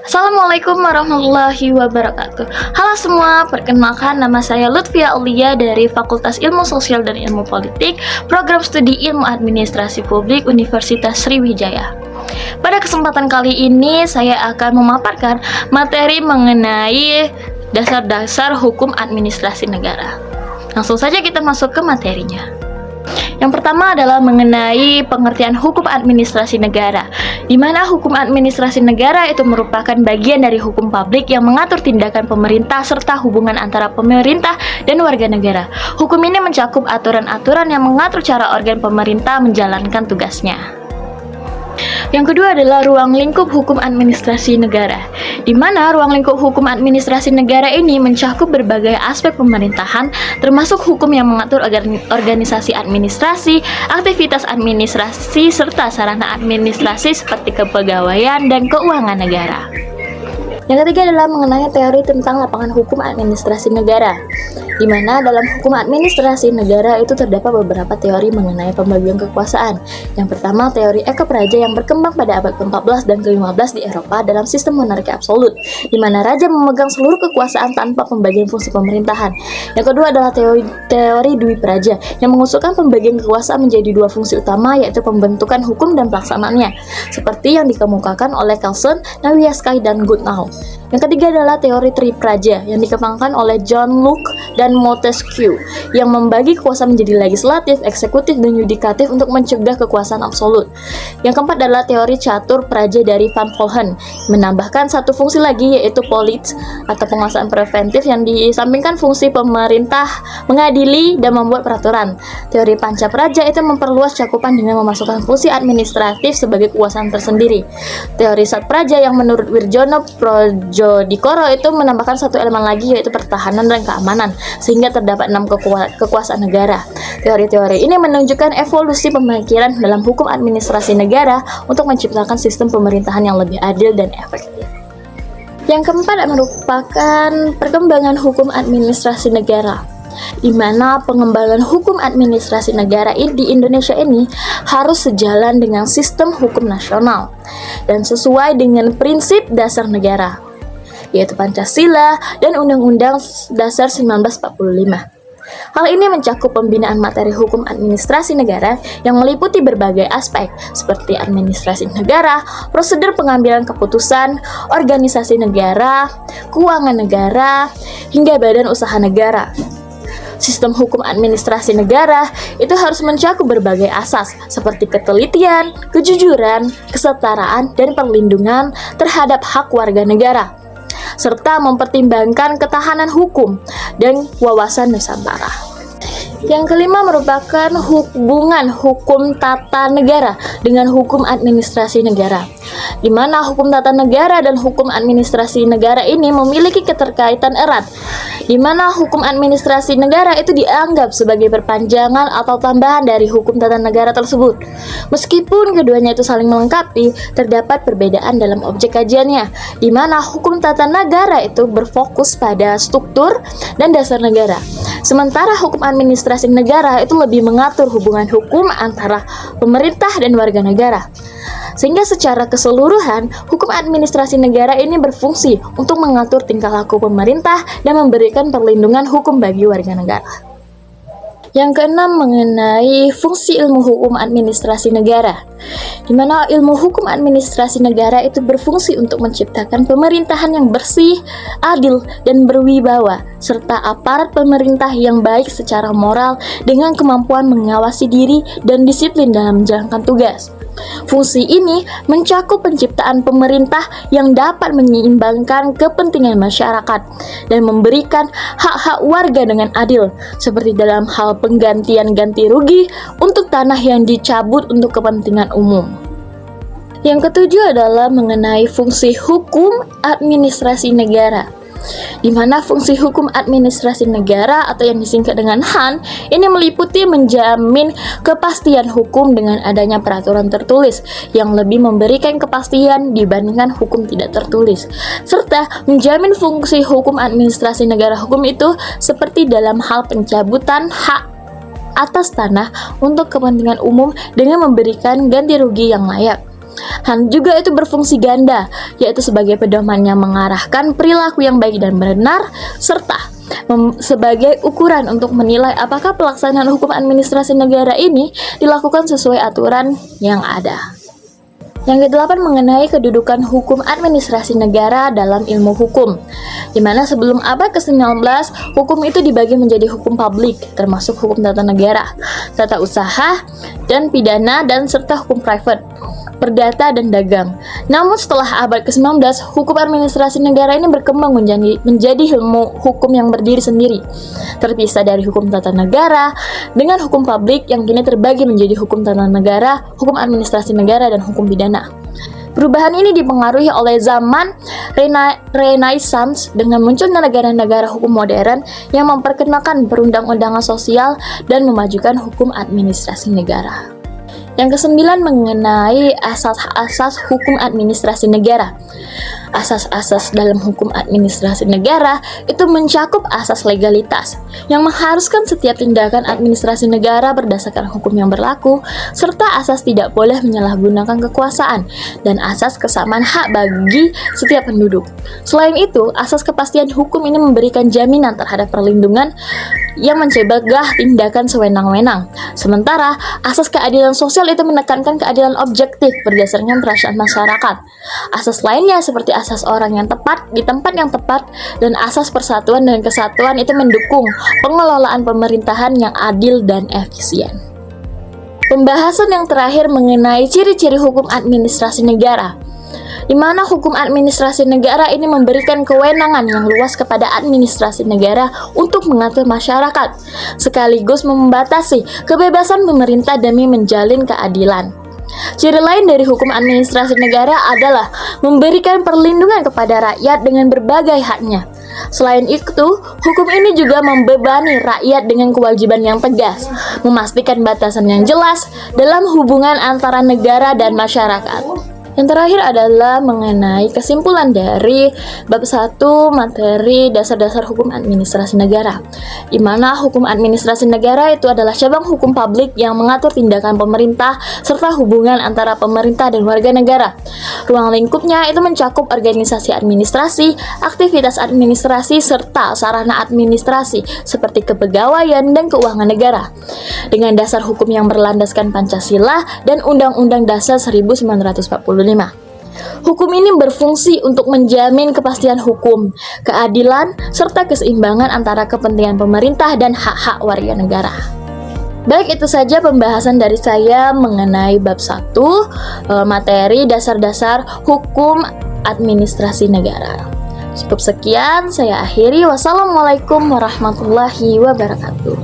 Assalamualaikum warahmatullahi wabarakatuh. Halo semua, perkenalkan nama saya Lutfia Aulia dari Fakultas Ilmu Sosial dan Ilmu Politik, Program Studi Ilmu Administrasi Publik Universitas Sriwijaya. Pada kesempatan kali ini saya akan memaparkan materi mengenai dasar-dasar hukum administrasi negara. Langsung saja kita masuk ke materinya. Yang pertama adalah mengenai pengertian hukum administrasi negara, di mana hukum administrasi negara itu merupakan bagian dari hukum publik yang mengatur tindakan pemerintah serta hubungan antara pemerintah dan warga negara. Hukum ini mencakup aturan-aturan yang mengatur cara organ pemerintah menjalankan tugasnya. Yang kedua adalah ruang lingkup hukum administrasi negara, di mana ruang lingkup hukum administrasi negara ini mencakup berbagai aspek pemerintahan, termasuk hukum yang mengatur organisasi administrasi, aktivitas administrasi, serta sarana administrasi seperti kepegawaian dan keuangan negara. Yang ketiga adalah mengenai teori tentang lapangan hukum administrasi negara, di mana dalam hukum administrasi negara itu terdapat beberapa teori mengenai pembagian kekuasaan. Yang pertama, teori Eko Praja yang berkembang pada abad ke-14 dan ke-15 di Eropa dalam sistem monarki absolut, di mana raja memegang seluruh kekuasaan tanpa pembagian fungsi pemerintahan. Yang kedua adalah teori Dwi Praja yang mengusulkan pembagian kekuasaan menjadi dua fungsi utama, yaitu pembentukan hukum dan pelaksanaannya, seperti yang dikemukakan oleh Kelsen, Nawiaskay, dan Goodnow. Yang ketiga adalah teori Tri Praja yang dikembangkan oleh John Locke dan Montesquieu yang membagi kekuasaan menjadi legislatif, eksekutif, dan yudikatif untuk mencegah kekuasaan absolut. Yang keempat adalah teori Catur Praja dari Van Vollen, menambahkan satu fungsi lagi yaitu polis atau penguasaan preventif yang disampingkan fungsi pemerintah mengadili dan membuat peraturan. Teori Panca Praja itu memperluas cakupan dengan memasukkan fungsi administratif sebagai kekuasaan tersendiri. Teori Sat Praja yang menurut Wirjono Prodjodikoro itu menambahkan satu elemen lagi yaitu pertahanan dan keamanan, sehingga terdapat 6 kekuasaan negara. Teori-teori ini menunjukkan evolusi pemikiran dalam hukum administrasi negara untuk menciptakan sistem pemerintahan yang lebih adil dan efektif. Yang keempat merupakan perkembangan hukum administrasi negara, di mana pengembangan hukum administrasi negara di Indonesia ini harus sejalan dengan sistem hukum nasional dan sesuai dengan prinsip dasar negara, yaitu Pancasila dan Undang-Undang Dasar 1945. Hal ini mencakup pembinaan materi hukum administrasi negara yang meliputi berbagai aspek seperti administrasi negara, prosedur pengambilan keputusan, organisasi negara, keuangan negara, hingga badan usaha negara. Sistem hukum administrasi negara itu harus mencakup berbagai asas seperti ketelitian, kejujuran, kesetaraan, dan perlindungan terhadap hak warga negara, serta mempertimbangkan ketahanan hukum dan wawasan Nusantara. Yang kelima merupakan hubungan hukum tata negara dengan hukum administrasi negara, di mana hukum tata negara dan hukum administrasi negara ini memiliki keterkaitan erat, di mana hukum administrasi negara itu dianggap sebagai perpanjangan atau tambahan dari hukum tata negara tersebut. Meskipun keduanya itu saling melengkapi, terdapat perbedaan dalam objek kajiannya, di mana hukum tata negara itu berfokus pada struktur dan dasar negara, sementara hukum administrasi negara itu lebih mengatur hubungan hukum antara pemerintah dan warga negara. Sehingga secara keseluruhan, hukum administrasi negara ini berfungsi untuk mengatur tingkah laku pemerintah dan memberikan perlindungan hukum bagi warga negara. Yang keenam mengenai fungsi ilmu hukum administrasi negara, di mana ilmu hukum administrasi negara itu berfungsi untuk menciptakan pemerintahan yang bersih, adil, dan berwibawa, serta aparat pemerintah yang baik secara moral dengan kemampuan mengawasi diri dan disiplin dalam menjalankan tugas. Fungsi ini mencakup penciptaan pemerintah yang dapat menyeimbangkan kepentingan masyarakat dan memberikan hak-hak warga dengan adil, seperti dalam hal penggantian ganti rugi untuk tanah yang dicabut untuk kepentingan umum. Yang ketujuh adalah mengenai fungsi hukum administrasi negara, di mana fungsi hukum administrasi negara atau yang disingkat dengan HAN ini meliputi menjamin kepastian hukum dengan adanya peraturan tertulis yang lebih memberikan kepastian dibandingkan hukum tidak tertulis, serta menjamin fungsi hukum administrasi negara hukum itu seperti dalam hal pencabutan hak atas tanah untuk kepentingan umum dengan memberikan ganti rugi yang layak. Dan juga itu berfungsi ganda, yaitu sebagai pedoman yang mengarahkan perilaku yang baik dan benar, serta sebagai ukuran untuk menilai apakah pelaksanaan hukum administrasi negara ini dilakukan sesuai aturan yang ada. Yang kedelapan mengenai kedudukan hukum administrasi negara dalam ilmu hukum, di mana sebelum abad ke-19, hukum itu dibagi menjadi hukum publik, termasuk hukum tata negara, tata usaha, dan pidana, dan serta hukum private, perdata, dan dagang. Namun setelah abad ke-19, hukum administrasi negara ini berkembang menjadi ilmu hukum yang berdiri sendiri, terpisah dari hukum tata negara, dengan hukum publik yang kini terbagi menjadi hukum tata negara, hukum administrasi negara, dan hukum pidana. Perubahan ini dipengaruhi oleh zaman Renaissance dengan munculnya negara-negara hukum modern yang memperkenalkan perundang-undangan sosial dan memajukan hukum administrasi negara. Yang kesembilan mengenai asas-asas hukum administrasi negara. Asas-asas dalam hukum administrasi negara itu mencakup asas legalitas yang mengharuskan setiap tindakan administrasi negara berdasarkan hukum yang berlaku, serta asas tidak boleh menyalahgunakan kekuasaan dan asas kesamaan hak bagi setiap penduduk. Selain itu, asas kepastian hukum ini memberikan jaminan terhadap perlindungan yang mencegah tindakan sewenang-wenang. Sementara, asas keadilan sosial itu menekankan keadilan objektif berdasarkan perasaan masyarakat. Asas lainnya seperti asas orang yang tepat di tempat yang tepat dan asas persatuan dan kesatuan itu mendukung pengelolaan pemerintahan yang adil dan efisien. Pembahasan yang terakhir mengenai ciri-ciri hukum administrasi negara, di mana hukum administrasi negara ini memberikan kewenangan yang luas kepada administrasi negara untuk mengatur masyarakat, sekaligus membatasi kebebasan pemerintah demi menjalin keadilan. Ciri lain dari hukum administrasi negara adalah memberikan perlindungan kepada rakyat dengan berbagai haknya. Selain itu, hukum ini juga membebani rakyat dengan kewajiban yang tegas, memastikan batasan yang jelas dalam hubungan antara negara dan masyarakat. Yang terakhir adalah mengenai kesimpulan dari bab 1 materi dasar-dasar hukum administrasi negara, di mana hukum administrasi negara itu adalah cabang hukum publik yang mengatur tindakan pemerintah serta hubungan antara pemerintah dan warga negara. Ruang lingkupnya itu mencakup organisasi administrasi, aktivitas administrasi, serta sarana administrasi seperti kepegawaian dan keuangan negara, dengan dasar hukum yang berlandaskan Pancasila dan Undang-Undang Dasar 1945. Hukum ini berfungsi untuk menjamin kepastian hukum, keadilan, serta keseimbangan antara kepentingan pemerintah dan hak-hak warga negara. Baik, itu saja pembahasan dari saya mengenai bab 1 materi dasar-dasar hukum administrasi negara. Cukup sekian, saya akhiri. Wassalamualaikum warahmatullahi wabarakatuh.